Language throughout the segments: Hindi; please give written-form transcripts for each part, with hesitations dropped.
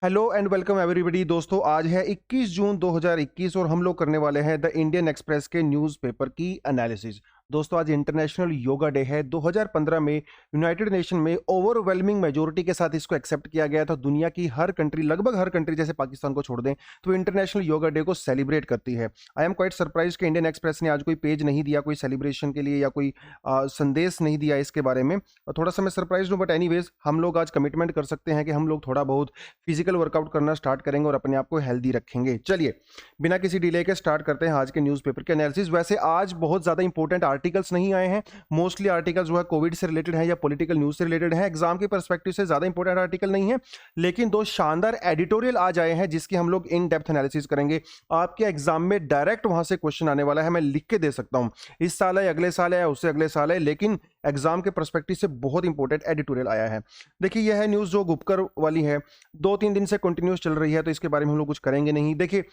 Hello and welcome everybody. दोस्तों आज है 21 जून 2021 और हम लोग करने वाले हैं द इंडियन एक्सप्रेस के न्यूज़पेपर की एनालिसिस। दोस्तों आज इंटरनेशनल योगा डे है। 2015 में यूनाइटेड नेशन में ओवरवेलमिंग मेजोरिटी के साथ इसको एक्सेप्ट किया गया था। दुनिया की हर कंट्री, लगभग हर कंट्री जैसे पाकिस्तान को छोड़ दें, तो इंटरनेशनल योगा डे को सेलिब्रेट करती है। आई एम क्वाइट सरप्राइज कि इंडियन एक्सप्रेस ने आज कोई पेज नहीं दिया कोई सेलिब्रेशन के लिए या कोई संदेश नहीं दिया इसके बारे में। थोड़ा सा मैं सरप्राइज हूँ, बट एनीवेज हम लोग आज कमिटमेंट कर सकते हैं कि हम लोग थोड़ा बहुत फिजिकल वर्कआउट करना स्टार्ट करेंगे और अपने आप को हेल्दी रखेंगे। चलिए बिना किसी डिले के स्टार्ट करते हैं आज के न्यूज़पेपर के एनालिसिस। वैसे आज बहुत ज़्यादा इंपॉर्टेंट आर्टिकल्स नहीं आए हैं। मोस्टली आर्टिकल्स जो है कोविड से रिलेटेड है या पॉलिटिकल न्यूज़ से रिलेटेड है। एग्जाम के परस्पेक्टिव से ज़्यादा इंपॉर्टेंट आर्टिकल नहीं है, लेकिन दो शानदार एडिटोरियल आज आए हैं जिसकी हम लोग इन डेप्थ एनालिसिस करेंगे। आपके एग्जाम में डायरेक्ट वहां से क्वेश्चन आने वाला है। मैं लिख के दे सकता हूं इस साल है, अगले साल है, उससे अगले साल है, लेकिन एग्जाम के परस्पेक्टिव से बहुत इंपॉर्टेंट एडिटोरियल आया है। देखिए यह है न्यूज़ जो गुपकर वाली है, 2-3 दिन से कंटिन्यूस चल रही है, तो इसके बारे में हम लोग कुछ करेंगे नहीं। देखिए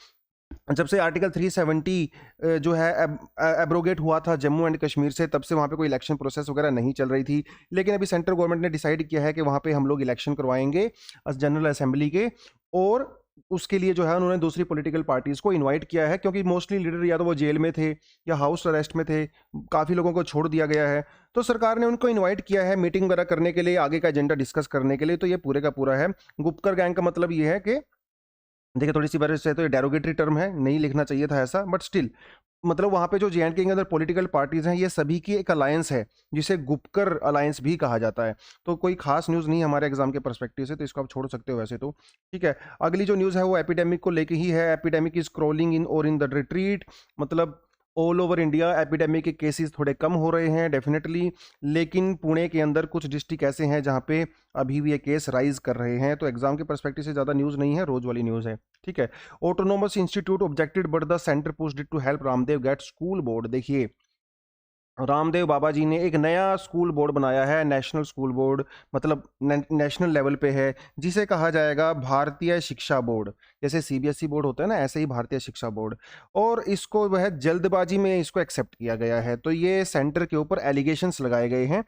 जब से आर्टिकल 370 जो है एब्रोगेट हुआ था जम्मू एंड कश्मीर से, तब से वहाँ पे कोई इलेक्शन प्रोसेस वगैरह नहीं चल रही थी। लेकिन अभी सेंट्रल गवर्नमेंट ने डिसाइड किया है कि वहाँ पे हम लोग इलेक्शन करवाएंगे जनरल असेंबली के, और उसके लिए जो है उन्होंने दूसरी पॉलिटिकल पार्टीज को इनवाइट किया है, क्योंकि मोस्टली लीडर या तो वो जेल में थे या हाउस अरेस्ट में थे, काफ़ी लोगों को छोड़ दिया गया है। तो सरकार ने उनको इनवाइट किया है मीटिंग वगैरह करने के लिए, आगे का एजेंडा डिस्कस करने के लिए। तो ये पूरे का पूरा है। गुपकर गैंग का मतलब ये है कि देखिए थोड़ी सी बार से तो ये डेरोगेटरी टर्म है, नहीं लिखना चाहिए था ऐसा, बट स्टिल मतलब वहाँ पे जो जे.एंड.के के अंदर पॉलिटिकल पार्टीज हैं ये सभी की एक अलायंस है जिसे गुपकर अलायंस भी कहा जाता है। तो कोई खास न्यूज़ नहीं है हमारे एग्जाम के परस्पेक्टिव से, तो इसको आप छोड़ सकते हो वैसे तो। ठीक है, अगली जो न्यूज़ है वो एपिडेमिक को लेके ही है। एपिडेमिक इज क्रॉलिंग इन और इन द रिट्रीट, मतलब ऑल ओवर इंडिया एपिडेमिक के केसेस थोड़े कम हो रहे हैं डेफिनेटली, लेकिन पुणे के अंदर कुछ डिस्ट्रिक्ट ऐसे हैं जहाँ पे अभी भी ये केस राइज कर रहे हैं। तो एग्जाम के परस्पेक्टिव से ज़्यादा न्यूज़ नहीं है, रोज वाली न्यूज़ है। ठीक है, autonomous institute objected but the centre pushed it to help Ramdev get school board. देखिए रामदेव बाबा जी ने एक नया स्कूल बोर्ड बनाया है, नेशनल स्कूल बोर्ड, मतलब नेशनल लेवल पे है, जिसे कहा जाएगा भारतीय शिक्षा बोर्ड। जैसे सीबीएसई बोर्ड होता है ना, ऐसे ही भारतीय शिक्षा बोर्ड। और इसको वह जल्दबाजी में इसको एक्सेप्ट किया गया है। तो ये सेंटर के ऊपर एलिगेशंस लगाए गए हैं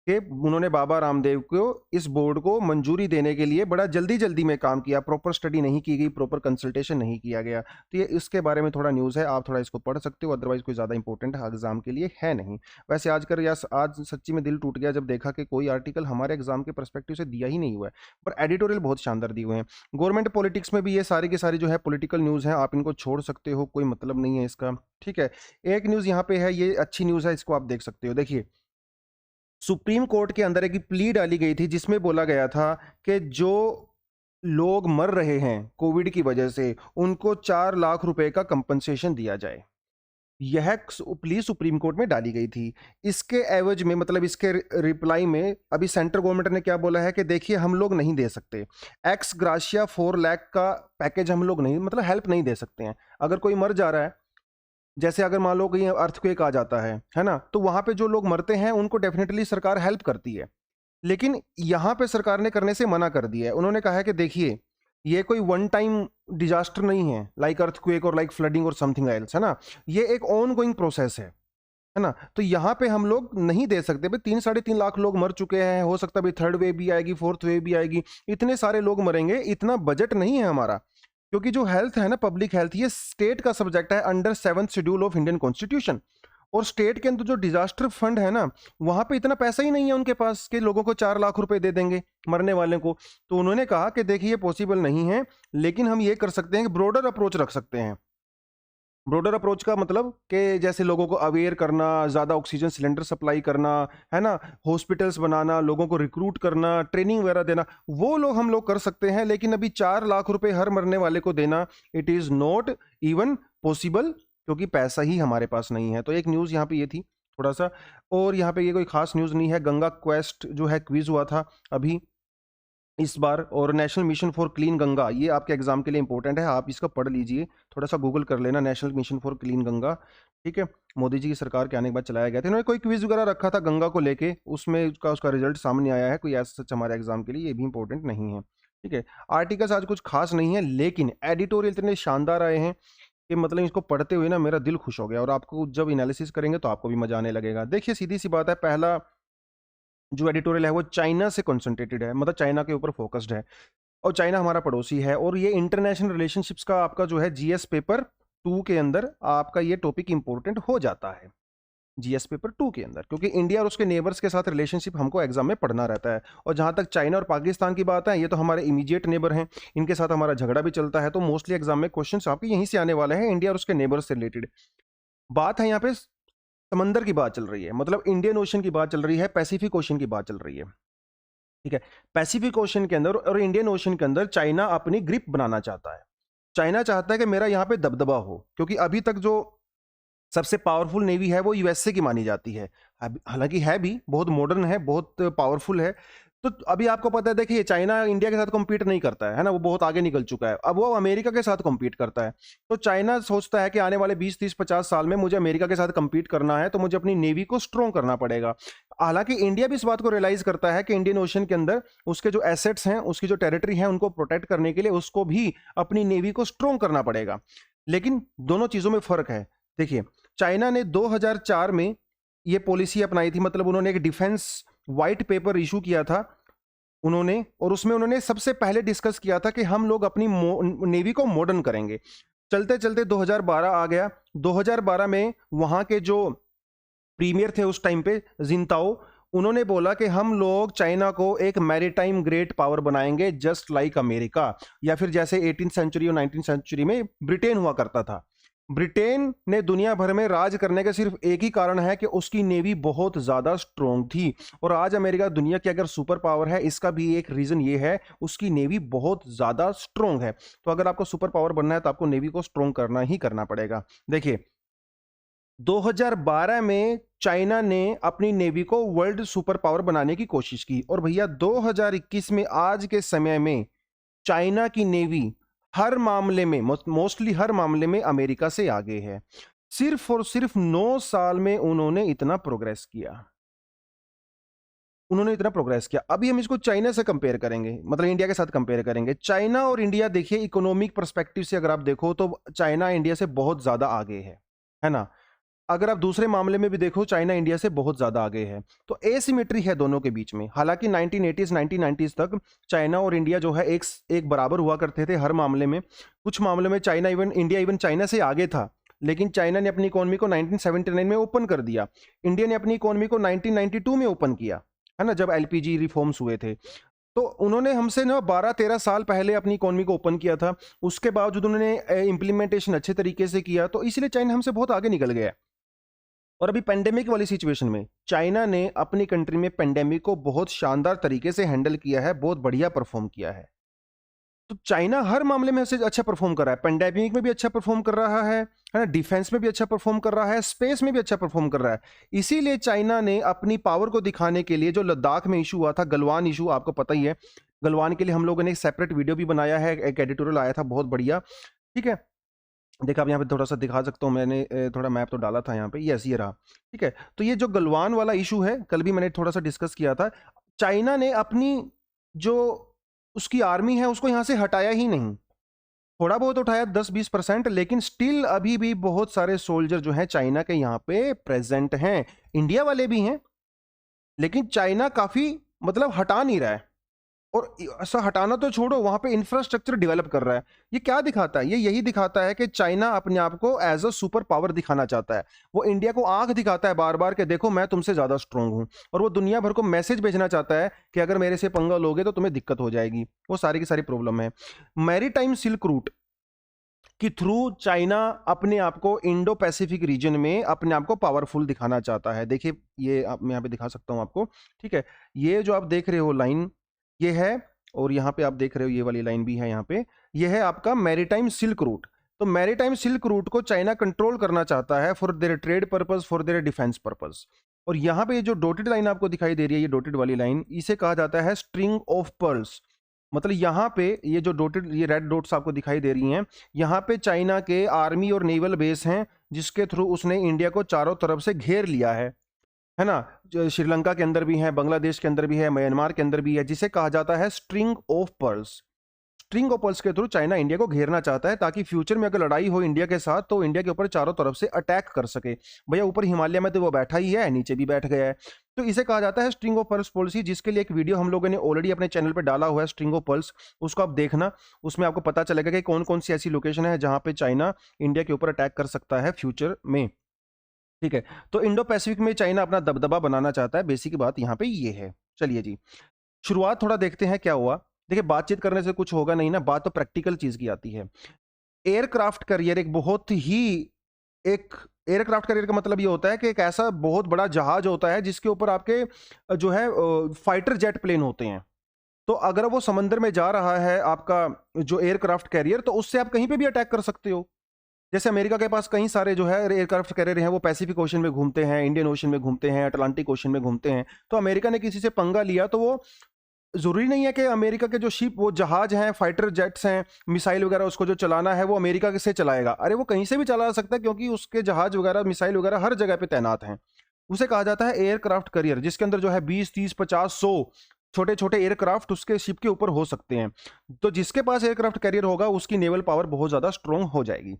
कि उन्होंने बाबा रामदेव को इस बोर्ड को मंजूरी देने के लिए बड़ा जल्दी जल्दी में काम किया, प्रॉपर स्टडी नहीं की गई, प्रॉपर कंसल्टेशन नहीं किया गया। तो ये इसके बारे में थोड़ा न्यूज़ है, आप थोड़ा इसको पढ़ सकते हो, अदरवाइज कोई ज़्यादा इंपॉर्टेंट एग्जाम के लिए है नहीं। वैसे आज कर या आज सच्ची में दिल टूट गया जब देखा कि कोई आर्टिकल हमारे एग्जाम के परस्पेक्टिव से दिया ही नहीं हुआ है, पर एडिटोरियल बहुत शानदार दिए हुए हैं। गवर्नमेंट पॉलिटिक्स में भी ये सारी की सारी जो है पॉलिटिकल न्यूज़ है, आप इनको छोड़ सकते हो, कोई मतलब नहीं है इसका। ठीक है, एक न्यूज़ यहाँ पे है, ये अच्छी न्यूज़ है, इसको आप देख सकते हो। देखिए सुप्रीम कोर्ट के अंदर एक प्ली डाली गई थी जिसमें बोला गया था कि जो लोग मर रहे हैं कोविड की वजह से उनको 4 लाख रुपए का कंपनसेशन दिया जाए। यह प्ली सुप्रीम कोर्ट में डाली गई थी। इसके एवज में, मतलब इसके रिप्लाई में अभी सेंट्रल गवर्नमेंट ने क्या बोला है कि देखिए हम लोग नहीं दे सकते एक्स ग्राशिया 4 लाख का पैकेज, हम लोग नहीं, मतलब हेल्प नहीं दे सकते हैं। अगर कोई मर जा रहा है, जैसे अगर मान लो कहीं अर्थक्वेक आ जाता है ना, तो वहां पे जो लोग मरते हैं उनको डेफिनेटली सरकार हेल्प करती है। लेकिन यहां पे सरकार ने करने से मना कर दिया है। उन्होंने कहा है कि देखिए ये कोई वन टाइम डिजास्टर नहीं है, लाइक अर्थक्वेक और लाइक फ्लडिंग और समथिंग एल्स, है ना, ये एक ऑन गोइंग प्रोसेस है ना। तो यहाँ पे हम लोग नहीं दे सकते भाई, 3-3.5 लाख लोग मर चुके हैं, हो सकता है भाई थर्ड वेव भी आएगी, फोर्थ वेव भी आएगी, इतने सारे लोग मरेंगे, इतना बजट नहीं है हमारा। क्योंकि जो हेल्थ है ना, पब्लिक हेल्थ, ये स्टेट का सब्जेक्ट है under 7th schedule of Indian constitution. और स्टेट के अंदर जो डिजास्टर फंड है ना, वहां पे इतना पैसा ही नहीं है उनके पास कि लोगों को 4 लाख रुपए दे देंगे मरने वाले को। तो उन्होंने कहा कि देखिए ये पॉसिबल नहीं है, लेकिन हम ये कर सकते हैं कि ब्रॉडर अप्रोच रख सकते हैं। ब्रॉडर अप्रोच का मतलब कि जैसे लोगों को अवेयर करना, ज़्यादा ऑक्सीजन सिलेंडर सप्लाई करना, है ना, हॉस्पिटल्स बनाना, लोगों को रिक्रूट करना, ट्रेनिंग वगैरह देना, वो लोग हम लोग कर सकते हैं। लेकिन अभी 4 लाख रुपए हर मरने वाले को देना, it is not even possible, क्योंकि पैसा ही हमारे पास नहीं है। तो एक न्यूज़ यहाँ पे ये थी थोड़ा सा। और यहाँ पे ये कोई खास न्यूज़ नहीं है। गंगा क्वेस्ट जो है क्विज हुआ था अभी इस बार, और national mission for clean Ganga, ये आपके एग्जाम के लिए इंपॉर्टेंट है, आप इसका पढ़ लीजिए, थोड़ा सा गूगल कर लेना, national mission for clean Ganga. ठीक है, मोदी जी की सरकार के आने के बाद चलाया गया था। इन्होंने कोई क्विज वगैरह रखा था गंगा को लेके, उसमें उसका रिजल्ट सामने आया है। कोई ऐसा सच हमारे एग्जाम के लिए ये भी इंपॉर्टेंट नहीं है। ठीक है, आर्टिकल्स आज कुछ खास नहीं है, लेकिन एडिटोरियल इतने शानदार आए हैं कि मतलब इसको पढ़ते हुए ना मेरा दिल खुश हो गया, और आपको जब एनालिसिस करेंगे तो आपको भी मजा आने लगेगा। देखिए सीधी सी बात है, पहला जो एडिटोरियल है वो चाइना से कंसंट्रेटेड है, मतलब चाइना के ऊपर फोकस्ड है। और चाइना हमारा पड़ोसी है, और ये इंटरनेशनल रिलेशनशिप्स का आपका जो है जीएस पेपर 2 के अंदर आपका ये टॉपिक इंपॉर्टेंट हो जाता है, जीएस पेपर 2 के अंदर, क्योंकि इंडिया और उसके नेबर्स के साथ रिलेशनशिप हमको एग्जाम में पढ़ना रहता है। और जहां तक चाइना और पाकिस्तान की बात है, ये तो हमारे इमीडिएट नेबर हैं, इनके साथ हमारा झगड़ा भी चलता है, तो मोस्टली एग्जाम में क्वेश्चंस आपके यहीं से आने वाले हैं, इंडिया और उसके नेबर्स से रिलेटेड। बात है यहाँ पे समंदर की बात चल रही है, मतलब इंडियन ओशन की बात चल रही है, पैसिफिक ओशन की बात चल रही है, ठीक है। पैसिफिक ओशन के अंदर और इंडियन ओशन के अंदर चाइना अपनी ग्रिप बनाना चाहता है। चाइना चाहता है कि मेरा यहाँ पे दबदबा हो, क्योंकि अभी तक जो सबसे पावरफुल नेवी है वो यूएसए की मानी जाती है। हालांकि है भी, बहुत मॉडर्न है, बहुत पावरफुल है। तो अभी आपको पता है, देखिए चाइना इंडिया के साथ कम्पीट नहीं करता है ना, वो बहुत आगे निकल चुका है, अब वो अमेरिका के साथ कम्पीट करता है। तो चाइना सोचता है कि आने वाले 20 30 50 साल में मुझे अमेरिका के साथ कम्पीट करना है, तो मुझे अपनी नेवी को स्ट्रॉन्ग करना पड़ेगा। हालांकि इंडिया भी इस बात को रियलाइज करता है कि इंडियन ओशन के अंदर उसके जो एसेट्स हैं, उसकी जो टेरिटरी है, उनको प्रोटेक्ट करने के लिए उसको भी अपनी नेवी को स्ट्रॉन्ग करना पड़ेगा। लेकिन दोनों चीजों में फर्क है। देखिए, चाइना ने 2004 में ये पॉलिसी अपनाई थी, मतलब उन्होंने एक डिफेंस व्हाइट पेपर इशू किया था उन्होंने, और उसमें उन्होंने सबसे पहले डिस्कस किया था कि हम लोग अपनी नेवी को मॉडर्न करेंगे। चलते चलते 2012 आ गया। 2012 में वहां के जो प्रीमियर थे उस टाइम पे, जिनताओ, उन्होंने बोला कि हम लोग चाइना को एक मैरीटाइम ग्रेट पावर बनाएंगे, जस्ट लाइक अमेरिका, या फिर जैसे 18th सेंचुरी और 19th सेंचुरी में ब्रिटेन हुआ करता था। ब्रिटेन ने दुनिया भर में राज करने का सिर्फ एक ही कारण है कि उसकी नेवी बहुत ज्यादा स्ट्रॉन्ग थी। और आज अमेरिका दुनिया की अगर सुपर पावर है, इसका भी एक रीजन ये है, उसकी नेवी बहुत ज्यादा स्ट्रॉन्ग है। तो अगर आपको सुपर पावर बनना है तो आपको नेवी को स्ट्रॉन्ग करना ही करना पड़ेगा। देखिए, 2012 में चाइना ने अपनी नेवी को वर्ल्ड सुपर पावर बनाने की कोशिश की, और भैया 2021 में आज के समय में चाइना की नेवी हर मामले में, मोस्टली हर मामले में अमेरिका से आगे है। सिर्फ और सिर्फ 9 साल में उन्होंने इतना प्रोग्रेस किया, उन्होंने इतना प्रोग्रेस किया। अभी हम इसको चाइना से कंपेयर करेंगे, मतलब इंडिया के साथ कंपेयर करेंगे। चाइना और इंडिया, देखिए इकोनॉमिक पर्सपेक्टिव से अगर आप देखो तो चाइना इंडिया से बहुत ज्यादा आगे है ना। अगर आप दूसरे मामले में भी देखो, चाइना इंडिया से बहुत ज्यादा आगे है। तो एसिमेट्री है दोनों के बीच में। हालांकि 1980s 1990s तक चाइना और इंडिया जो है एक बराबर हुआ करते थे हर मामले में। कुछ मामलों में इंडिया इवन चाइना से आगे था, लेकिन चाइना ने अपनी इकोनॉमी को 1979 में ओपन कर दिया। इंडिया ने अपनी इकोनॉमी को 1992 में ओपन किया, है ना, जब एलपीजी रिफॉर्म्स हुए थे। तो उन्होंने हमसे ना 12-13 साल पहले अपनी इकोनॉमी को ओपन किया था। उसके बावजूद उन्होंने इंप्लीमेंटेशन अच्छे तरीके से किया, तो इसलिए चाइना हमसे बहुत आगे निकल गया। और अभी पेंडेमिक वाली सिचुएशन में चाइना ने अपनी कंट्री में पेंडेमिक को बहुत शानदार तरीके से हैंडल किया है, बहुत बढ़िया परफॉर्म किया है। तो चाइना हर मामले में अच्छा परफॉर्म कर रहा है। पेंडेमिक में भी अच्छा परफॉर्म कर रहा है ना, डिफेंस में भी अच्छा परफॉर्म कर रहा है, स्पेस में भी अच्छा परफॉर्म कर रहा है। इसीलिए चाइना ने अपनी पावर को दिखाने के लिए, जो लद्दाख में इशू हुआ था, गलवान इशू, आपको पता ही है, गलवान के लिए हम लोगों ने एक सेपरेट वीडियो भी बनाया है, एक एडिटोरियल आया था बहुत बढ़िया, ठीक है। देखा, आप यहाँ पे थोड़ा सा दिखा सकता हूँ, मैंने थोड़ा मैप तो डाला था यहाँ पे, यस ये रहा, ठीक है। तो ये जो गलवान वाला इशू है, कल भी मैंने थोड़ा सा डिस्कस किया था। चाइना ने अपनी जो उसकी आर्मी है उसको यहाँ से हटाया ही नहीं, थोड़ा बहुत उठाया 10-20%, लेकिन स्टिल अभी भी बहुत सारे सोल्जर जो हैं चाइना के यहाँ पे प्रेजेंट हैं। इंडिया वाले भी हैं, लेकिन चाइना काफी मतलब हटा नहीं रहा है। और ऐसा हटाना तो छोड़ो, वहां पे इंफ्रास्ट्रक्चर डेवलप कर रहा है। ये क्या दिखाता है? ये यही दिखाता है कि चाइना अपने आप को एज अ सुपर पावर दिखाना चाहता है। वो इंडिया को आंख दिखाता है बार बार कि देखो मैं तुमसे ज्यादा स्ट्रांग हूं, और वो दुनिया भर को मैसेज भेजना चाहता है कि अगर मेरे से पंगा लोगे तो तुम्हें दिक्कत हो जाएगी। वो सारी की सारी प्रॉब्लम है। मैरीटाइम सिल्क रूट के थ्रू चाइना अपने आप को इंडो पैसिफिक रीजन में अपने आप को पावरफुल दिखाना चाहता है। देखिए, ये मैं यहाँ पे दिखा सकता हूँ आपको, ठीक है। ये जो आप देख रहे हो लाइन, ये है, और यहाँ पे आप देख रहे हो ये वाली लाइन भी है यहाँ पे, ये है आपका मैरीटाइम सिल्क रूट। तो मैरीटाइम सिल्क रूट को चाइना कंट्रोल करना चाहता है for their trade purpose, for their defence purpose. और यहाँ पे ये जो डॉटेड लाइन आपको दिखाई दे रही है, ये डॉटेड वाली लाइन, इसे कहा जाता है स्ट्रिंग ऑफ पर्ल्स। मतलब यहाँ पे ये जो डॉटेड, ये रेड डॉट्स आपको दिखाई दे रही हैं, यहाँ पे चाइना के आर्मी और नेवल बेस हैं, जिसके थ्रू उसने इंडिया को चारों तरफ से घेर लिया है ना। जो श्रीलंका के अंदर भी है, बांग्लादेश के अंदर भी है, म्यांमार के अंदर भी है, जिसे कहा जाता है string of pearls. String of pearls के थ्रू चाइना इंडिया को घेरना चाहता है, ताकि फ्यूचर में अगर लड़ाई हो इंडिया के साथ तो इंडिया के ऊपर चारों तरफ से अटैक कर सके। भैया ऊपर हिमालय में तो वो बैठा ही है, नीचे भी बैठ गया है। तो इसे कहा जाता है स्ट्रिंग ऑफ पर्ल्स पॉलिसी, जिसके लिए एक वीडियो हम लोगों ने ऑलरेडी अपने चैनल पे डाला हुआ है, स्ट्रिंग ऑफ पर्ल्स। उसको आप देखना, उसमें आपको पता चलेगा कि कौन कौन सी ऐसी लोकेशन है जहां पे चाइना इंडिया के ऊपर अटैक कर सकता है फ्यूचर में। ठीक है, तो इंडो पैसिफिक में चाइना अपना दबदबा बनाना चाहता है, बेसिक बात यहाँ पे ये है। चलिए जी, शुरुआत थोड़ा देखते हैं क्या हुआ। देखिए, बातचीत करने से कुछ होगा नहीं ना, बात तो प्रैक्टिकल चीज की आती है। एयरक्राफ्ट करियर एक बहुत ही एक एयरक्राफ्ट करियर का मतलब ये होता है कि एक ऐसा बहुत बड़ा जहाज होता है जिसके ऊपर आपके जो है फाइटर जेट प्लेन होते हैं। तो अगर वो समंदर में जा रहा है आपका जो एयरक्राफ्ट कैरियर, तो उससे आप कहीं पे भी अटैक कर सकते हो। जैसे अमेरिका के पास कई सारे जो है एयरक्राफ्ट कैरियर हैं, वो पैसिफिक ओशन में घूमते हैं, इंडियन ओशन में घूमते हैं, अटलांटिक ओशन में घूमते हैं। तो अमेरिका ने किसी से पंगा लिया तो वो जरूरी नहीं है कि अमेरिका के जो शिप, वो जहाज हैं, फाइटर जेट्स हैं, मिसाइल वगैरह उसको जो चलाना है वो अमेरिका से चलाएगा। अरे वो कहीं से भी चला सकता है, क्योंकि उसके जहाज वगैरह, मिसाइल वगैरह हर जगह पे तैनात हैं। उसे कहा जाता है एयरक्राफ्ट करियर, जिसके अंदर जो है 20, 30, 50, 100 छोटे छोटे एयरक्राफ्ट उसके शिप के ऊपर हो सकते हैं। तो जिसके पास एयरक्राफ्ट कैरियर होगा उसकी नेवल पावर बहुत ज्यादा स्ट्रोंग हो जाएगी।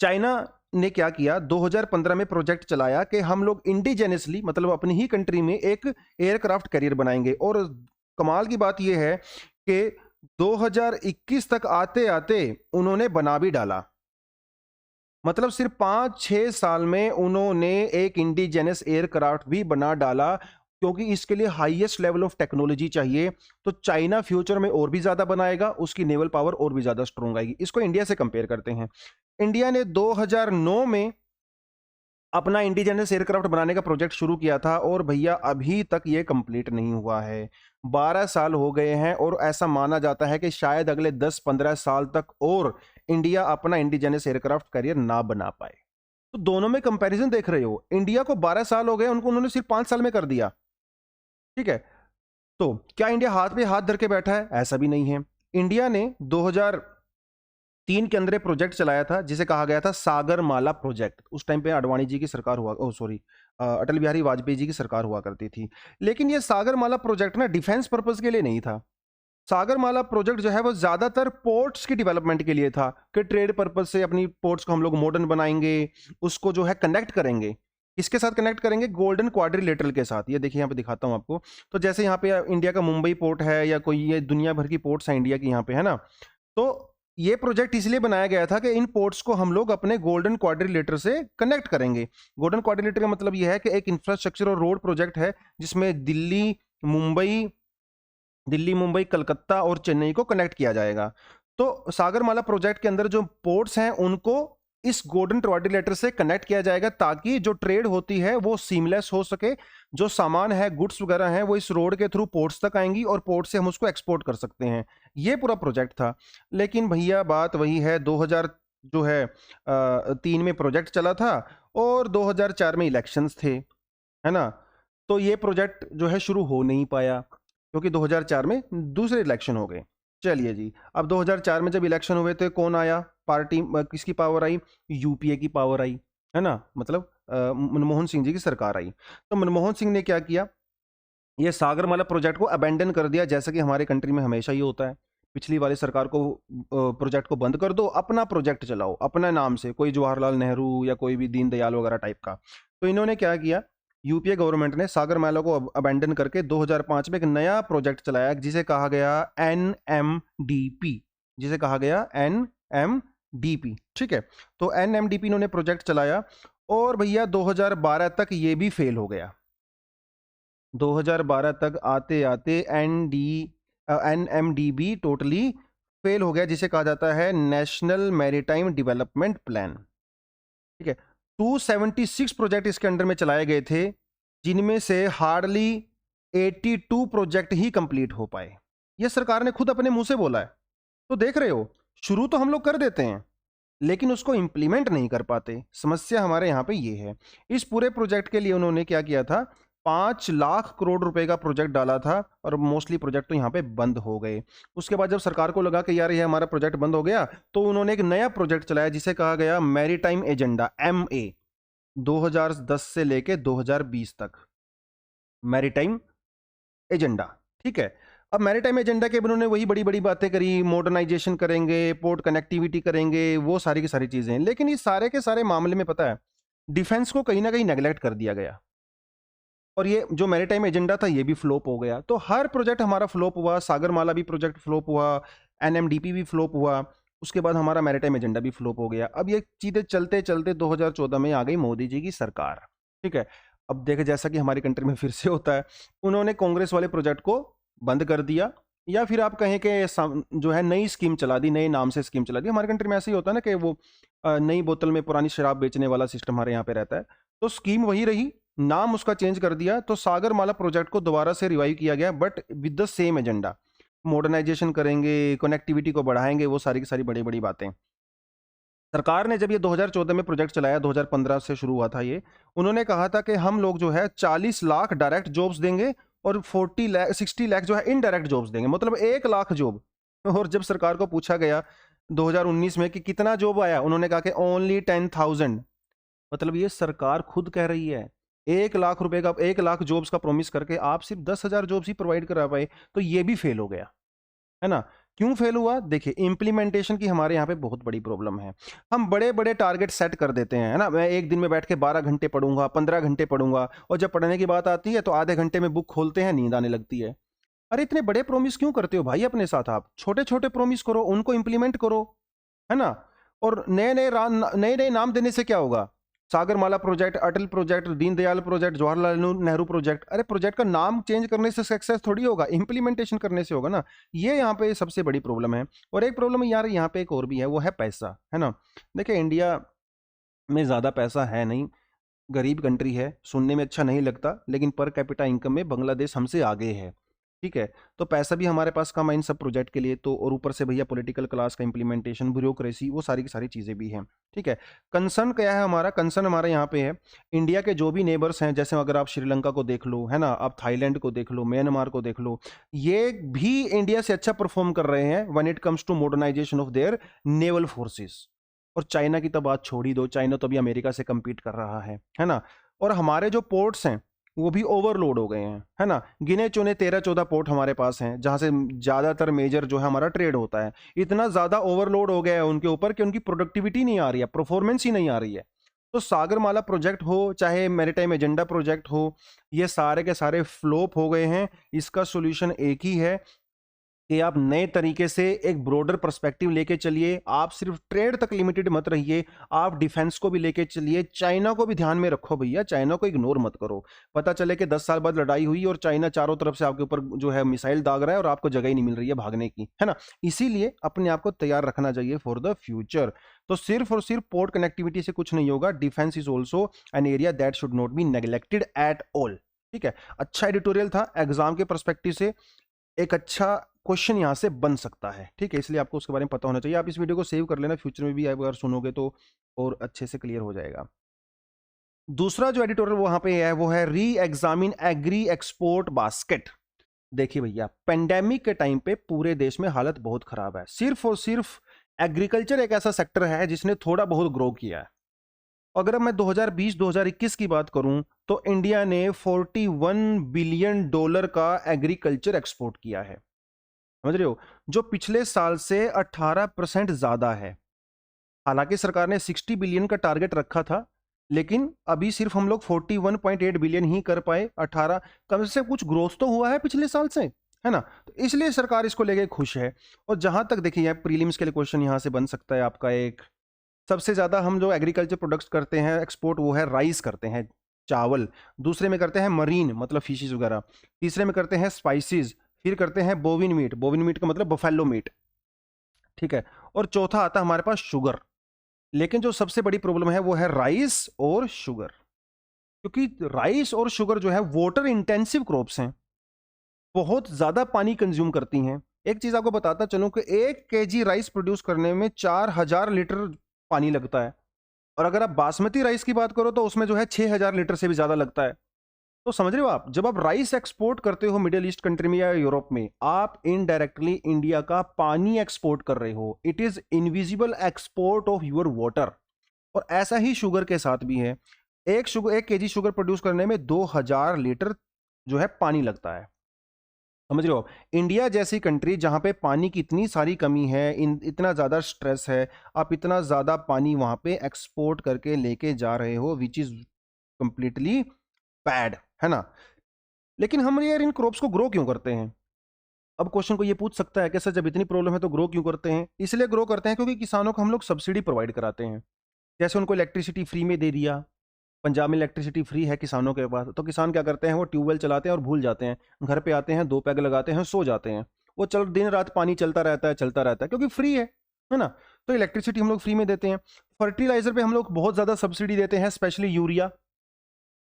चाइना ने क्या किया, 2015 में प्रोजेक्ट चलाया कि हम लोग इंडिजेनसली, मतलब अपनी ही कंट्री में एक एयरक्राफ्ट कैरियर बनाएंगे। और कमाल की बात यह है कि 2021 तक आते आते उन्होंने बना भी डाला। मतलब सिर्फ 5-6 साल में उन्होंने एक इंडिजेनस एयरक्राफ्ट भी बना डाला, क्योंकि इसके लिए हाईएस्ट लेवल ऑफ टेक्नोलॉजी चाहिए। तो चाइना फ्यूचर में और भी ज्यादा बनाएगा, उसकी नेवल पावर और भी ज्यादा स्ट्रोंग आएगी। इसको इंडिया से कंपेयर करते हैं। इंडिया ने 2009 में अपना इंडिजिनस एयरक्राफ्ट बनाने का प्रोजेक्ट शुरू किया था, और भैया अभी तक ये कंप्लीट नहीं हुआ है। 12 साल हो गए हैं, और ऐसा माना जाता है कि शायद अगले 10-15 साल तक और इंडिया अपना इंडिजिनस एयरक्राफ्ट कैरियर ना बना पाए। तो दोनों में कंपैरिजन देख रहे हो, इंडिया को 12 साल हो गए, उन्होंने सिर्फ 5 साल में कर दिया। ठीक है, तो क्या इंडिया हाथ पे हाथ धर के बैठा है? ऐसा भी नहीं है। इंडिया ने 2003 के अंदर एक प्रोजेक्ट चलाया था जिसे कहा गया था सागरमाला प्रोजेक्ट। उस टाइम पे अडवाणी जी की सरकार हुआ, अटल बिहारी वाजपेयी जी की सरकार हुआ करती थी। लेकिन ये सागरमाला प्रोजेक्ट ना डिफेंस पर्पज के लिए नहीं था। सागरमाला प्रोजेक्ट जो है वो ज्यादातर पोर्ट्स की डेवलपमेंट के लिए था, कि ट्रेड पर्पज से अपनी पोर्ट्स को हम लोग मॉडर्न बनाएंगे, उसको जो है कनेक्ट करेंगे। इसके साथ कनेक्ट करेंगे गोल्डन क्वाड्रिलेटरल के साथ। ये देखिए यहाँ पे दिखाता हूँ आपको। तो जैसे यहाँ पे इंडिया का मुंबई पोर्ट है, या कोई ये दुनिया भर की पोर्ट्स हैं इंडिया की यहाँ पे, है ना। तो ये प्रोजेक्ट इसलिए बनाया गया था कि इन पोर्ट्स को हम लोग अपने गोल्डन क्वाड्रिलेटर से कनेक्ट करेंगे। गोल्डन क्वाड्रिलेटर का मतलब यह है कि एक इंफ्रास्ट्रक्चर और रोड प्रोजेक्ट है जिसमें दिल्ली, मुंबई, कलकत्ता और चेन्नई को कनेक्ट किया जाएगा। तो सागरमाला प्रोजेक्ट के अंदर जो पोर्ट्स हैं उनको इस गोल्डन क्वाड्रिलेटर से कनेक्ट किया जाएगा, ताकि जो ट्रेड होती है वो सीमलेस हो सके। जो सामान है, गुड्स वगैरह हैं, वो इस रोड के थ्रू पोर्ट्स तक आएंगी, और पोर्ट से हम उसको एक्सपोर्ट कर सकते हैं। ये पूरा प्रोजेक्ट था। लेकिन भैया बात वही है, 2000 जो है 3 में प्रोजेक्ट चला था, और 2004 में इलेक्शंस थे, है ना। तो ये प्रोजेक्ट जो है शुरू हो नहीं पाया, क्योंकि 2004 में दूसरे इलेक्शन हो गए। चलिए जी, अब 2004 में जब इलेक्शन हुए तो कौन आया, पार्टी किसकी पावर आई? यूपीए की पावर आई, है ना। मतलब मनमोहन सिंह जी की सरकार आई। तो मनमोहन सिंह ने क्या किया, ये सागरमाला प्रोजेक्ट को अबेंडन कर दिया, जैसा कि हमारे कंट्री में हमेशा ही होता है। पिछली वाली सरकार को प्रोजेक्ट को बंद कर दो, अपना प्रोजेक्ट चलाओ अपना नाम से, कोई जवाहरलाल नेहरू या कोई भी दीनदयाल वगैरह टाइप का। तो इन्होंने क्या किया, यूपीए गवर्नमेंट ने सागरमाला को अबेंडन करके 2005 में एक नया प्रोजेक्ट चलाया, जिसे कहा गया एनएमडीपी, जिसे कहा गया एनएमडीपी। ठीक है, तो एनएमडीपी इन्होंने प्रोजेक्ट चलाया, और भैया 2012 तक ये भी फेल हो गया। 2012 तक आते आते एनएमडीबी टोटली फेल हो गया, जिसे कहा जाता है नेशनल मैरीटाइम डेवलपमेंट प्लान। ठीक है, 276 प्रोजेक्ट इसके अंडर में चलाए गए थे, जिनमें से हार्डली 82 प्रोजेक्ट ही कंप्लीट हो पाए। यह सरकार ने खुद अपने मुंह से बोला है। तो देख रहे हो, शुरू तो हम लोग कर देते हैं, लेकिन उसको इंप्लीमेंट नहीं कर पाते। समस्या हमारे यहाँ पे ये है। इस पूरे प्रोजेक्ट के लिए उन्होंने क्या किया था, 5 लाख करोड़ रुपए का प्रोजेक्ट डाला था, और मोस्टली प्रोजेक्ट तो यहाँ पे बंद हो गए। उसके बाद जब सरकार को लगा कि यार ये हमारा प्रोजेक्ट बंद हो गया, तो उन्होंने एक नया प्रोजेक्ट चलाया, जिसे कहा गया मैरीटाइम एजेंडा, MA, 2010 से लेके 2020 तक मैरीटाइम एजेंडा। ठीक है, अब मैरीटाइम एजेंडा के उन्होंने वही बड़ी बड़ी बातें करी, मॉडर्नाइजेशन करेंगे, पोर्ट कनेक्टिविटी करेंगे, वो सारी की सारी चीजें, लेकिन ये सारे के सारे मामले में पता है डिफेंस को कहीं ना कहीं नेग्लेक्ट कर दिया गया, और ये जो मैरीटाइम एजेंडा था ये भी फ्लॉप हो गया। तो हर प्रोजेक्ट हमारा फ्लॉप हुआ, सागरमाला भी प्रोजेक्ट फ्लॉप हुआ, एनएमडीपी भी फ्लॉप हुआ, उसके बाद हमारा मैरीटाइम एजेंडा भी फ्लॉप हो गया। अब ये चीजें चलते चलते 2014 में आ गई मोदी जी की सरकार, ठीक है। अब देखे जैसा कि हमारी कंट्री में फिर से होता है, उन्होंने कांग्रेस वाले प्रोजेक्ट को बंद कर दिया, या फिर आप कहें कि जो है नई स्कीम चला दी, नए नाम से स्कीम चला दी। हमारी कंट्री में ऐसे ही होता है ना कि वो नई बोतल में पुरानी शराब बेचने वाला सिस्टम हमारे यहाँ पे रहता है। तो स्कीम वही रही, नाम उसका चेंज कर दिया। तो सागरमाला प्रोजेक्ट को दोबारा से रिवाइव किया गया, but with the same agenda, modernisation करेंगे, कनेक्टिविटी को बढ़ाएंगे, वो सारी की सारी बड़ी बड़ी बातें। सरकार ने जब ये 2014 में प्रोजेक्ट चलाया, 2015 से शुरू हुआ था ये, उन्होंने कहा था कि हम लोग जो है 40 लाख डायरेक्ट जॉब्स देंगे और 60 लाख जो है इनडायरेक्ट जॉब्स देंगे, मतलब 1 लाख जॉब। और जब सरकार को पूछा गया 2019 में कि कितना जॉब आया, उन्होंने कहा कि ओनली 10,000। मतलब ये सरकार खुद कह रही है 1 लाख रुपए का, 1 लाख जॉब्स का प्रॉमिस करके आप सिर्फ 10,000 जॉब्स ही प्रोवाइड करा पाए, तो ये भी फेल हो गया, है ना। क्यों फेल हुआ? देखिए, इंप्लीमेंटेशन की हमारे यहाँ पे बहुत बड़ी प्रॉब्लम है। हम बड़े बड़े टारगेट सेट कर देते हैं, है ना। मैं एक दिन में बैठ के 12 घंटे पढ़ूंगा, 15 घंटे पढ़ूंगा, और जब पढ़ने की बात आती है तो आधे घंटे में बुक खोलते हैं, नींद आने लगती है। अरे इतने बड़े प्रोमिस क्यों करते हो भाई अपने साथ? आप छोटे छोटे प्रोमिस करो, उनको इंप्लीमेंट करो, है ना। और नए नए नाम देने से क्या होगा? Sagarmala project, Atal project, Deendayal project, Jawaharlal Nehru project. अरे प्रोजेक्ट का नाम चेंज करने से सक्सेस थोड़ी होगा, इंप्लीमेंटेशन करने से होगा ना। ये यहाँ पे सबसे बड़ी प्रॉब्लम है। और एक प्रॉब्लम यार यहाँ पे एक और भी है, वो है पैसा, है ना। देखिए, इंडिया में ज़्यादा पैसा है नहीं, गरीब कंट्री है, सुनने में अच्छा नहीं लगता, लेकिन पर कैपिटा इनकम में बांग्लादेश हमसे आगे है, ठीक है। तो पैसा भी हमारे पास कम है इन सब प्रोजेक्ट के लिए, तो और ऊपर से भैया पॉलिटिकल क्लास का इंप्लीमेंटेशन, ब्यूरोक्रेसी, वो सारी की सारी चीज़ें भी हैं, ठीक है। कंसर्न क्या है हमारा? कंसर्न हमारा यहाँ पे है, इंडिया के जो भी नेबर्स हैं, जैसे अगर आप श्रीलंका को देख लो, है ना, आप थाईलैंड को देख लो, म्यांमार को देख लो, ये भी इंडिया से अच्छा परफॉर्म कर रहे हैं when it comes to modernisation of their naval forces. और चाइना की तो बात छोड़ ही दो, चाइना तो अभी अमेरिका से compete कर रहा है ना। और हमारे जो पोर्ट्स हैं वो भी ओवरलोड हो गए हैं, है ना। गिने चुने 13-14 पोर्ट हमारे पास हैं जहां से ज्यादातर मेजर जो है हमारा ट्रेड होता है। इतना ज्यादा ओवरलोड हो गया है उनके ऊपर कि उनकी प्रोडक्टिविटी नहीं आ रही है, परफॉर्मेंस ही नहीं आ रही है। तो सागरमाला प्रोजेक्ट हो चाहे मैरीटाइम एजेंडा प्रोजेक्ट हो, ये सारे के सारे फ्लॉप हो गए हैं। इसका सोल्यूशन एक ही है कि आप नए तरीके से एक ब्रॉडर पर्सपेक्टिव लेके चलिए। आप सिर्फ ट्रेड तक लिमिटेड मत रहिए, आप डिफेंस को भी लेके चलिए। चाइना को भी ध्यान में रखो भैया, चाइना को इग्नोर मत करो। पता चले कि 10 साल बाद लड़ाई हुई और चाइना चारों तरफ से आपके ऊपर जो है मिसाइल दाग रहा है और आपको जगह ही नहीं मिल रही है भागने की, है ना। इसीलिए अपने आप को तैयार रखना चाहिए फॉर द फ्यूचर। तो सिर्फ और सिर्फ पोर्ट कनेक्टिविटी से कुछ नहीं होगा। Defence is also an area that should not be neglected at all, ठीक है। अच्छा एडिटोरियल था, एग्जाम के परस्पेक्टिव से एक अच्छा क्वेश्चन यहां से बन सकता है, ठीक है। इसलिए आपको उसके बारे में पता होना चाहिए। आप इस वीडियो को सेव कर लेना, फ्यूचर में भी अगर सुनोगे तो और अच्छे से क्लियर हो जाएगा। दूसरा जो एडिटोरियल वहां पे है वो है री एग्जामिन एग्री एक्सपोर्ट बास्केट। देखिए भैया, पेंडेमिक के टाइम पे पूरे देश में हालत बहुत खराब है। सिर्फ और सिर्फ एग्रीकल्चर एक ऐसा सेक्टर है जिसने थोड़ा बहुत ग्रो किया है। अगर मैं 2020-2021 की बात करूं तो इंडिया ने $41 बिलियन का एग्रीकल्चर एक्सपोर्ट किया है, समझ रहे हो, जो पिछले साल से 18% ज्यादा है। हालांकि सरकार ने 60 बिलियन का टारगेट रखा था, लेकिन अभी सिर्फ हम लोग 41.8 बिलियन ही कर पाए। 18 कम से कुछ ग्रोथ तो हुआ है पिछले साल से, है ना। तो इसलिए सरकार इसको लेके खुश है। और जहां तक देखिए प्रीलिम्स के लिए क्वेश्चन यहां से बन सकता है आपका एक, सबसे ज्यादा हम जो एग्रीकल्चर प्रोडक्ट्स करते हैं एक्सपोर्ट वो है राइस करते हैं, चावल। दूसरे में करते हैं मरीन मतलब फिशेज वगैरह। तीसरे में करते हैं स्पाइसेस। फिर करते हैं बोविन मीट, बोविन मीट का मतलब बफेलो मीट, ठीक है। और चौथा आता है हमारे पास शुगर। लेकिन जो सबसे बड़ी प्रॉब्लम है वो है राइस और शुगर, क्योंकि राइस और शुगर जो है वाटर इंटेंसिव क्रॉप्स हैं, बहुत ज्यादा पानी कंज्यूम करती हैं। एक चीज आपको बताता चलूं कि 1 kg राइस प्रोड्यूस करने में 4000 लीटर पानी लगता है। और अगर आप बासमती राइस की बात करो तो उसमें जो है 6000 लीटर से भी ज्यादा लगता है। तो समझ रहे हो आप, जब आप राइस एक्सपोर्ट करते हो मिडिल ईस्ट कंट्री में या यूरोप में, आप इनडायरेक्टली इंडिया का पानी एक्सपोर्ट कर रहे हो। It is invisible export of your water. और ऐसा ही शुगर के साथ भी है। 1 kg शुगर प्रोड्यूस करने में 2000 लीटर जो है पानी लगता है। समझ रहे हो? इंडिया जैसी कंट्री जहाँ पे पानी की इतनी सारी कमी है, इतना ज़्यादा स्ट्रेस है, आप इतना ज़्यादा पानी वहाँ पे एक्सपोर्ट करके लेके जा रहे हो, विच इज़ कंप्लीटली बैड, है ना? लेकिन हम यार इन क्रॉप्स को ग्रो क्यों करते हैं? अब क्वेश्चन को ये पूछ सकता है कि सर जब इतनी प्रॉब्लम है तो ग्रो क्यों करते हैं? इसलिए ग्रो करते हैं क्योंकि किसानों को हम लोग सब्सिडी प्रोवाइड कराते हैं। जैसे उनको इलेक्ट्रिसिटी फ्री में दे दिया, पंजाब में इलेक्ट्रिसिटी फ्री है किसानों के पास, तो किसान क्या करते हैं, वो ट्यूबवेल चलाते हैं और भूल जाते हैं। घर पे आते हैं, 2 पैग लगाते हैं, सो जाते हैं। वो चल दिन रात पानी चलता रहता है क्योंकि फ्री है ना? तो इलेक्ट्रिसिटी हम लोग फ्री में देते हैं। फर्टिलाइजर पे हम लोग बहुत ज़्यादा सब्सिडी देते हैं, स्पेशली यूरिया।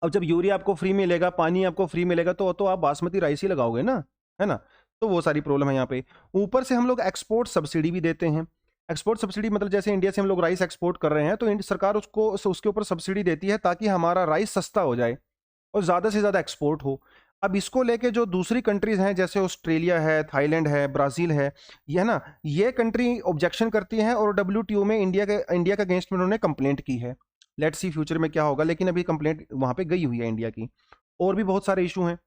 अब जब यूरिया आपको फ्री मिलेगा, पानी आपको फ्री मिलेगा, तो आप बासमती राइस ही लगाओगे ना, है ना? तो वो सारी प्रॉब्लम है यहाँ पे। ऊपर से हम लोग एक्सपोर्ट सब्सिडी भी देते हैं। एक्सपोर्ट सब्सिडी मतलब जैसे इंडिया से हम लोग राइस एक्सपोर्ट कर रहे हैं, तो सरकार उसके ऊपर सब्सिडी देती है ताकि हमारा राइस सस्ता हो जाए और ज़्यादा से ज़्यादा एक्सपोर्ट हो। अब इसको लेके जो दूसरी कंट्रीज हैं, जैसे ऑस्ट्रेलिया है, थाईलैंड है, ब्राज़ील है, ये है ना, ये कंट्री ऑब्जेक्शन करती हैं और WTO में इंडिया के अगेंस्ट में उन्होंने कंप्लेंट की है। लेट्स सी फ्यूचर में क्या होगा, लेकिन अभी कंप्लेंट वहाँ पे गई हुई है इंडिया की। और भी बहुत सारे इशू हैं।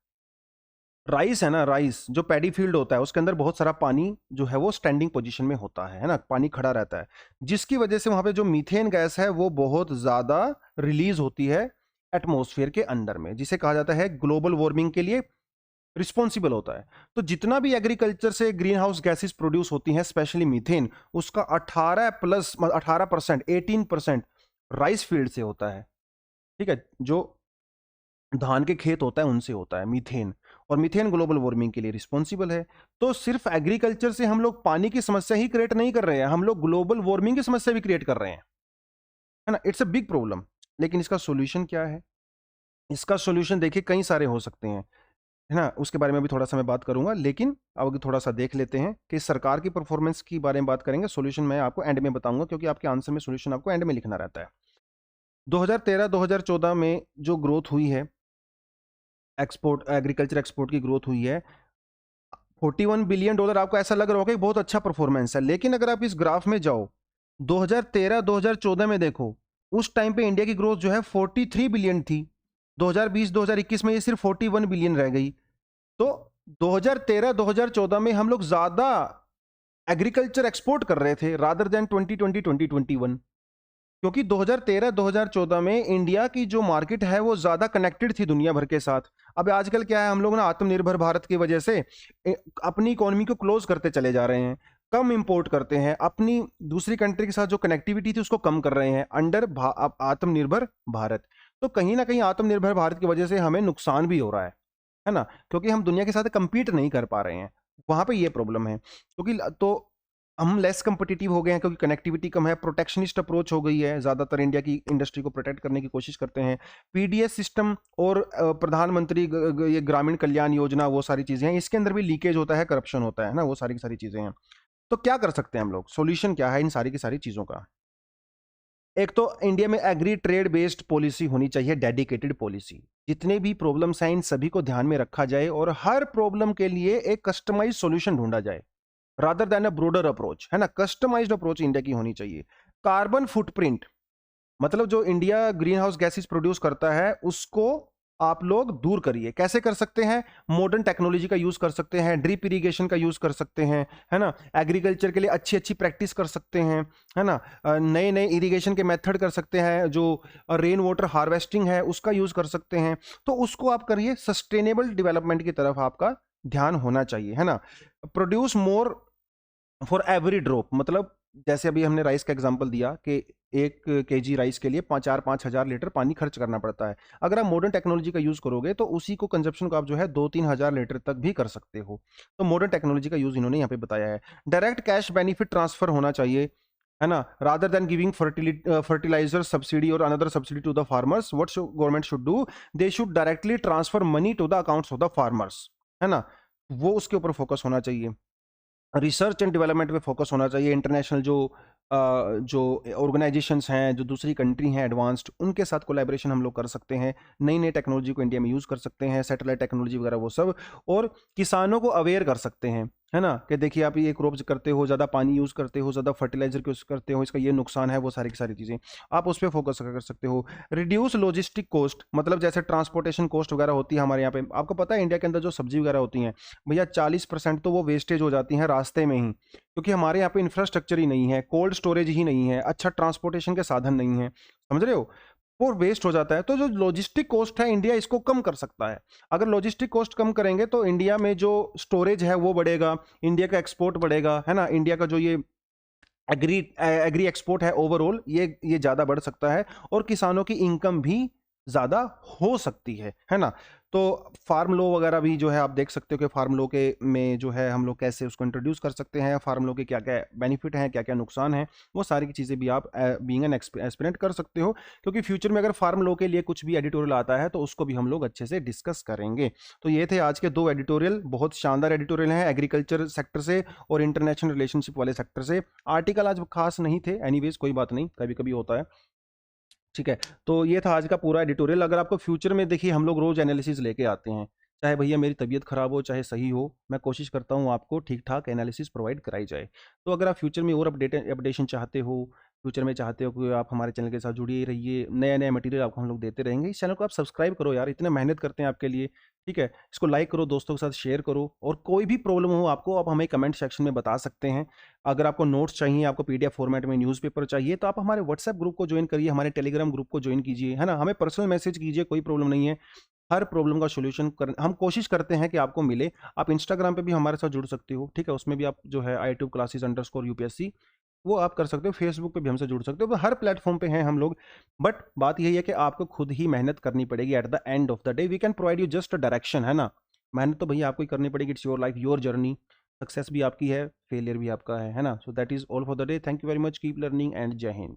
राइस है ना, राइस जो पैडी फील्ड होता है उसके अंदर बहुत सारा पानी जो है वो स्टैंडिंग पोजीशन में होता है ना, पानी खड़ा रहता है, जिसकी वजह से वहां पे जो मीथेन गैस है वो बहुत ज्यादा रिलीज होती है एटमॉस्फेयर के अंदर में, जिसे कहा जाता है ग्लोबल वार्मिंग के लिए रिस्पॉन्सिबल होता है। तो जितना भी एग्रीकल्चर से ग्रीन हाउस गैसेस प्रोड्यूस होती हैं, स्पेशली मीथेन, उसका 18% 18% राइस फील्ड से होता है। ठीक है, जो धान के खेत होता है उनसे होता है मीथेन, और मीथेन ग्लोबल वार्मिंग के लिए रिस्पॉन्सिबल है। तो सिर्फ एग्रीकल्चर से हम लोग पानी की समस्या ही क्रिएट नहीं कर रहे हैं, हम लोग ग्लोबल वार्मिंग की समस्या भी क्रिएट कर रहे हैं, है ना? It's a big problem. लेकिन इसका सोल्यूशन क्या है? इसका सोल्यूशन देखिए कई सारे हो सकते हैं, है ना? उसके बारे में भी थोड़ा सा मैं बात करूंगा, लेकिन अब थोड़ा सा देख लेते हैं कि सरकार की परफॉर्मेंस की बारे में बात करेंगे। सोल्यूशन मैं आपको एंड में बताऊंगा, क्योंकि आपके आंसर में सोल्यूशन आपको एंड में लिखना रहता है। 2013-2014 में जो ग्रोथ हुई है, एक्सपोर्ट एग्रीकल्चर एक्सपोर्ट की ग्रोथ हुई है $41 बिलियन। आपको ऐसा लग रहा होगा कि बहुत अच्छा परफॉर्मेंस है, लेकिन अगर आप इस ग्राफ में जाओ 2013-2014 में देखो, उस टाइम पे इंडिया की ग्रोथ जो है 43 बिलियन थी। 2020-2021 में ये सिर्फ 41 बिलियन रह गई। तो 2013-2014 में हम लोग ज्यादा एग्रीकल्चर एक्सपोर्ट कर रहे थे रादर देन 2020-2021, क्योंकि 2013-2014 में इंडिया की जो मार्केट है वो ज्यादा कनेक्टेड थी दुनिया भर के साथ। अब आजकल क्या है, हम लोग ना आत्मनिर्भर भारत की वजह से अपनी इकोनॉमी को क्लोज करते चले जा रहे हैं, कम इंपोर्ट करते हैं, अपनी दूसरी कंट्री के साथ जो कनेक्टिविटी थी उसको कम कर रहे हैं अंडर आत्मनिर्भर भारत। तो कहीं ना कहीं आत्मनिर्भर भारत की वजह से हमें नुकसान भी हो रहा है ना, क्योंकि हम दुनिया के साथ कंपीट नहीं कर पा रहे हैं। वहां पे ये प्रॉब्लम है, क्योंकि तो हम लेस कंपिटिटिव हो गए हैं, क्योंकि कनेक्टिविटी कम है, प्रोटेक्शनिस्ट अप्रोच हो गई है, ज्यादातर इंडिया की इंडस्ट्री को प्रोटेक्ट करने की कोशिश करते हैं। PDS सिस्टम और प्रधानमंत्री ये ग्रामीण कल्याण योजना, वो सारी चीजें हैं, इसके अंदर भी लीकेज होता है, करप्शन होता है ना, वो सारी की सारी चीजें हैं। तो क्या कर सकते हैं हम लोग, सोल्यूशन क्या है इन सारी की सारी चीजों का? एक तो इंडिया में एग्री ट्रेड बेस्ड पॉलिसी होनी चाहिए, डेडिकेटेड पॉलिसी। जितने भी प्रॉब्लम्स हैं इन सभी को ध्यान में रखा जाए और हर प्रॉब्लम के लिए एक कस्टमाइज सॉल्यूशन ढूंढा जाए, रादर देन अ ब्रोडर अप्रोच, है ना? कस्टमाइज्ड अप्रोच इंडिया की होनी चाहिए। कार्बन फुटप्रिंट, मतलब जो India green house gases produce करता है उसको आप लोग दूर करिए। कैसे कर सकते हैं? मॉडर्न टेक्नोलॉजी का यूज कर सकते हैं, ड्रिप इरिगेशन का यूज कर सकते हैं, है ना? एग्रीकल्चर के लिए अच्छी अच्छी प्रैक्टिस कर सकते हैं, है ना? नए नए इरिगेशन के मेथड कर सकते हैं, जो रेन वाटर हार्वेस्टिंग है उसका यूज कर सकते हैं। तो उसको आप करिए, सस्टेनेबल डेवलपमेंट की तरफ आपका ध्यान होना चाहिए, है ना? Produce more for every drop, मतलब जैसे अभी हमने राइस का एग्जांपल दिया कि 1 kg राइस के लिए 4-5 हज़ार लीटर पानी खर्च करना पड़ता है। अगर आप मॉडर्न टेक्नोलॉजी का यूज करोगे तो उसी को कंजप्शन को आप जो है 2-3 हज़ार लीटर तक भी कर सकते हो। तो मॉडर्न टेक्नोलॉजी का यूज इन्होंने यहाँ पे बताया है। डायरेक्ट कैश बेनिफिट ट्रांसफर होना चाहिए, है ना? Rather than giving fertiliser subsidy और another subsidy to the farmers, what government should do, they should directly transfer money to the accounts of the farmers, है ना? वो उसके ऊपर फोकस होना चाहिए। रिसर्च एंड डेवलपमेंट पे फोकस होना चाहिए। इंटरनेशनल जो ऑर्गेनाइजेशंस हैं, जो दूसरी कंट्री हैं एडवांस्ड, उनके साथ कोलैबोरेशन हम लोग कर सकते हैं, नई नई टेक्नोलॉजी को इंडिया में यूज़ कर सकते हैं, सैटेलाइट टेक्नोलॉजी वगैरह वो सब, और किसानों को अवेयर कर सकते हैं। है ना, कि देखिए आप ये क्रॉप्स करते हो, ज़्यादा पानी यूज़ करते हो, ज़्यादा फर्टिलाइजर यूज़ करते हो, इसका ये नुकसान है, वो सारी की सारी चीज़ें आप उस पर फोकस कर सकते हो। रिड्यूस लॉजिस्टिक कॉस्ट, मतलब जैसे ट्रांसपोर्टेशन कॉस्ट वगैरह होती है हमारे यहाँ पे, आपको पता है इंडिया के अंदर जो सब्जी वगैरह होती हैं भैया 40% तो वो वेस्टेज हो जाती हैं रास्ते में ही, क्योंकि हमारे यहाँ पे इंफ्रास्ट्रक्चर ही नहीं है, कोल्ड स्टोरेज ही नहीं है, अच्छा ट्रांसपोर्टेशन के साधन नहीं है, समझ रहे हो, वो वेस्ट हो जाता है। तो जो लॉजिस्टिक कॉस्ट है इंडिया इसको कम कर सकता है। अगर लॉजिस्टिक कॉस्ट कम करेंगे तो इंडिया में जो स्टोरेज है वो बढ़ेगा, इंडिया का एक्सपोर्ट बढ़ेगा, है ना, इंडिया का जो ये एग्री एग्री एक्सपोर्ट है ओवरऑल ये ज़्यादा बढ़ सकता है, और किसानों की इनकम भी ज़्यादा हो सकती है ना। तो फार्म लॉ वगैरह भी जो है आप देख सकते हो कि फार्म लॉ के में जो है हम लोग कैसे उसको इंट्रोड्यूस कर सकते हैं, फार्म लॉ के क्या क्या बेनिफिट हैं, क्या क्या नुकसान हैं, वो सारी की चीज़ें भी आप बीइंग एन एस्पिरेंट कर सकते हो, क्योंकि फ्यूचर में अगर फार्म लॉ के लिए कुछ भी एडिटोरियल आता है तो उसको भी हम लोग अच्छे से डिस्कस करेंगे। तो ये थे आज के 2 एडिटोरियल, बहुत शानदार एडिटोरियल हैं एग्रीकल्चर सेक्टर से और इंटरनेशनल रिलेशनशिप वाले सेक्टर से। आर्टिकल आज खास नहीं थे, एनीवेज कोई बात नहीं, कभी कभी होता है, ठीक है। तो ये था आज का पूरा एडिटोरियल। अगर आपको फ्यूचर में, देखिए हम लोग रोज एनालिसिस लेके आते हैं, चाहे भैया मेरी तबीयत खराब हो चाहे सही हो, मैं कोशिश करता हूँ आपको ठीक ठाक एनालिसिस प्रोवाइड कराई जाए। तो अगर आप फ्यूचर में और अपडेशन चाहते हो, फ्यूचर में चाहते हो कि आप हमारे चैनल के साथ जुड़िए रहिए, नए नए मटेरियल आपको हम लोग देते रहेंगे, इस चैनल को आप सब्सक्राइब करो यार, इतने मेहनत करते हैं आपके लिए, ठीक है। इसको लाइक करो, दोस्तों के साथ शेयर करो, और कोई भी प्रॉब्लम हो आपको आप हमें कमेंट सेक्शन में बता सकते हैं। अगर आपको नोट्स चाहिए, आपको पीडीएफ फॉर्मेट में न्यूज़पेपर चाहिए, तो आप हमारे व्हाट्सएप ग्रुप को ज्वाइन करिए, हमारे टेलीग्राम ग्रुप को ज्वाइन कीजिए, है ना, हमें पर्सनल मैसेज कीजिए, कोई प्रॉब्लम नहीं है। हर प्रॉब्लम का सॉल्यूशन हम कोशिश करते हैं कि आपको मिले। आप इंस्टाग्राम पे भी हमारे साथ जुड़ सकते हो, ठीक है, उसमें भी आप जो है iTube क्लासेस अंडरस्कोर यूपीएससी वो आप कर सकते हो, फेसबुक पे भी हमसे जुड़ सकते हो, तो हर प्लेटफॉर्म पे हैं हम लोग। बट बात यही है कि आपको खुद ही मेहनत करनी पड़ेगी। At the end of the day we can provide you just a direction, है ना, मेहनत तो भैया आपको ही करनी पड़ेगी। It's your life, your journey, success भी आपकी है, फेलियर भी आपका है ना। So that is all for the day. Thank you very much, keep learning and जय हिंद।